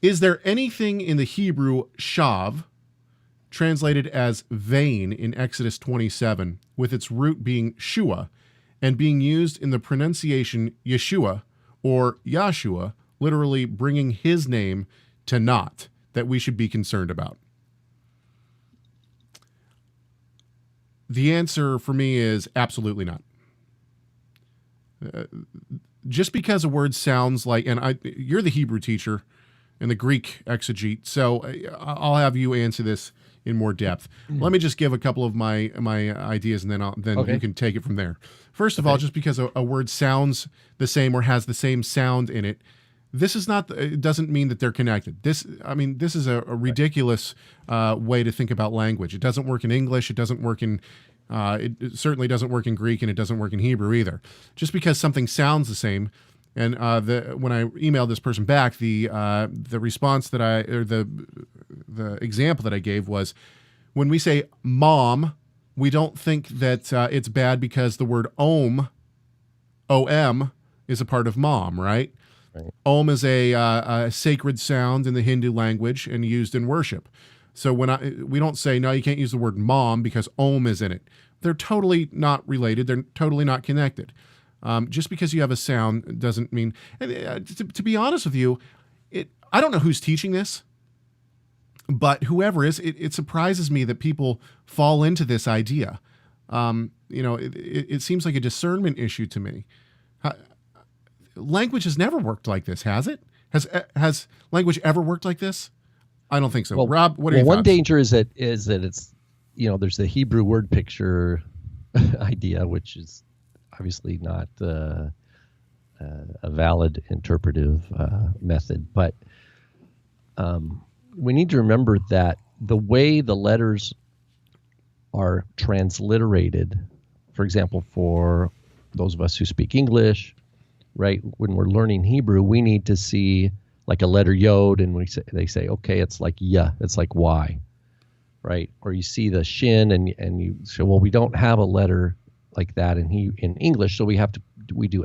Is there anything in the Hebrew shav, translated as vain in Exodus 27, with its root being shua, and being used in the pronunciation Yeshua or Yahshua, literally bringing his name to naught, that we should be concerned about? The answer for me is absolutely not. Just because a word sounds like, and you're the Hebrew teacher and the Greek exegete, so I'll have you answer this in more depth. Let me just give a couple of my ideas, and then Okay. you can take it from there. First of all, just because a word sounds the same or has the same sound in it, this is not. It doesn't mean that they're connected. This is a ridiculous way to think about language. It doesn't work in English. It doesn't work in. It certainly doesn't work in Greek, and it doesn't work in Hebrew either. Just because something sounds the same, and when I emailed this person back, the response that the example that I gave was, when we say mom, we don't think that it's bad because the word om is a part of mom, right? Right. Om is a sacred sound in the Hindu language and used in worship. So we don't say, no, you can't use the word mom because om is in it. They're totally not related. They're totally not connected. Just because you have a sound doesn't mean. And, to be honest with you, I don't know who's teaching this, but whoever is, it surprises me that people fall into this idea. It seems like a discernment issue to me. Language has never worked like this, has it? Has language ever worked like this? I don't think so. Well, Rob, what are your one thoughts? danger is that it's, there's the Hebrew word picture idea, which is obviously not a valid interpretive method. But we need to remember that the way the letters are transliterated, for example, for those of us who speak English, right, when we're learning Hebrew, we need to see like a letter yod, and they say, okay, it's like yeah, it's like y, right? Or you see the shin, and you say, well, we don't have a letter like that in English, so we do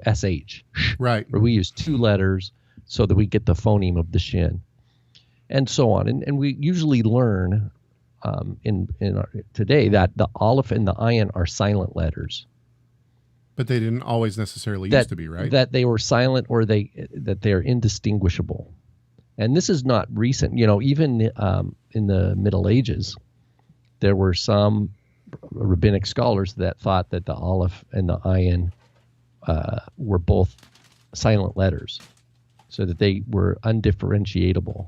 sh, right? Or we use two letters so that we get the phoneme of the shin, and so on. And we usually learn today that the aleph and the ayin are silent letters. But they didn't always necessarily used to be, right? That they were silent, or that they are indistinguishable. And this is not recent. Even in the Middle Ages, there were some rabbinic scholars that thought that the aleph and the ayin were both silent letters, so that they were undifferentiatable.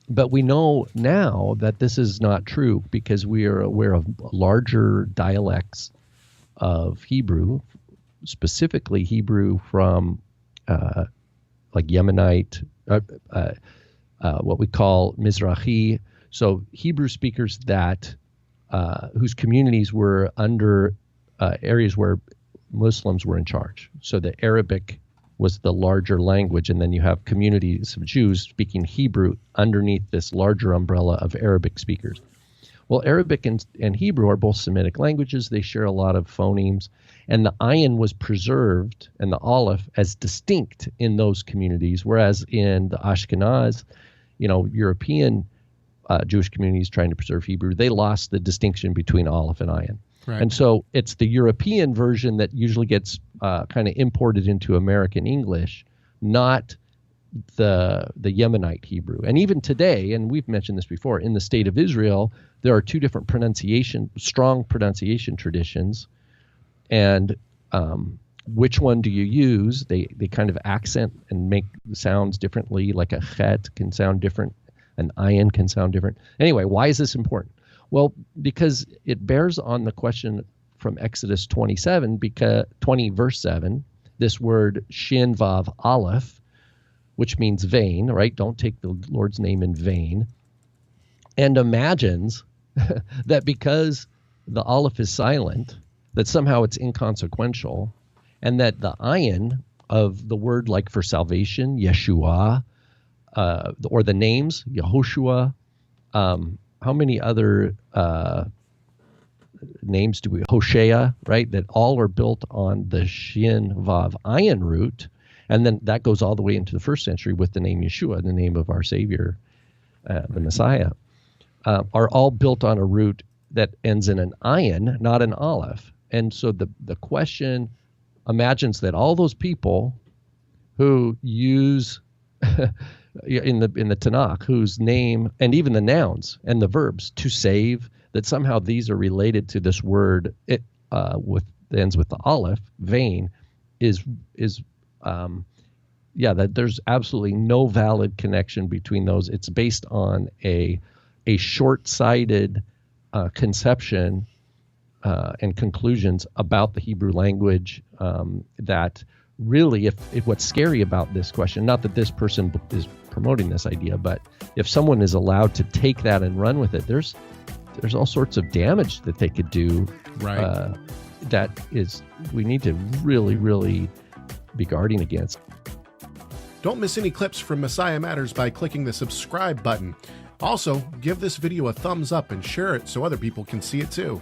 But we know now that this is not true, because we are aware of larger dialects of Hebrew, specifically Hebrew from like Yemenite, what we call Mizrahi. So Hebrew speakers that whose communities were under areas where Muslims were in charge. So the Arabic was the larger language, and then you have communities of Jews speaking Hebrew underneath this larger umbrella of Arabic speakers. Well, Arabic and Hebrew are both Semitic languages. They share a lot of phonemes, and the ayin was preserved and the aleph as distinct in those communities, whereas in the Ashkenaz, European Jewish communities trying to preserve Hebrew, they lost the distinction between aleph and ayin. Right. And so it's the European version that usually gets kind of imported into American English, not the Yemenite Hebrew. And even today, and we've mentioned this before, in the state of Israel, there are two different strong pronunciation traditions. And which one do you use? They kind of accent and make sounds differently, like a chet can sound different, an ayin can sound different. Anyway, why is this important? Well, because it bears on the question from Exodus 27, because 20 verse 7, this word shin vav aleph, which means vain, right? Don't take the Lord's name in vain. And imagines that because the aleph is silent, that somehow it's inconsequential, and that the ayin of the word, like for salvation, Yeshua, or the names, Yehoshua, how many other names do we, Hosea, right? That all are built on the shin vav ayin root. And then that goes all the way into the 1st century with the name Yeshua, the name of our Savior, the Messiah, are all built on a root that ends in an ayin, not an aleph. And so the question imagines that all those people who use in the Tanakh, whose name and even the nouns and the verbs to save, that somehow these are related to this word that ends with the aleph, vain, that there's absolutely no valid connection between those. It's based on a short-sighted conception and conclusions about the Hebrew language that really, if what's scary about this question, not that this person is promoting this idea, but if someone is allowed to take that and run with it, there's all sorts of damage that they could do. Right. That is, we need to really, really be guarding against. Don't miss any clips from Messiah Matters by clicking the subscribe button. Also, give this video a thumbs up and share it so other people can see it too.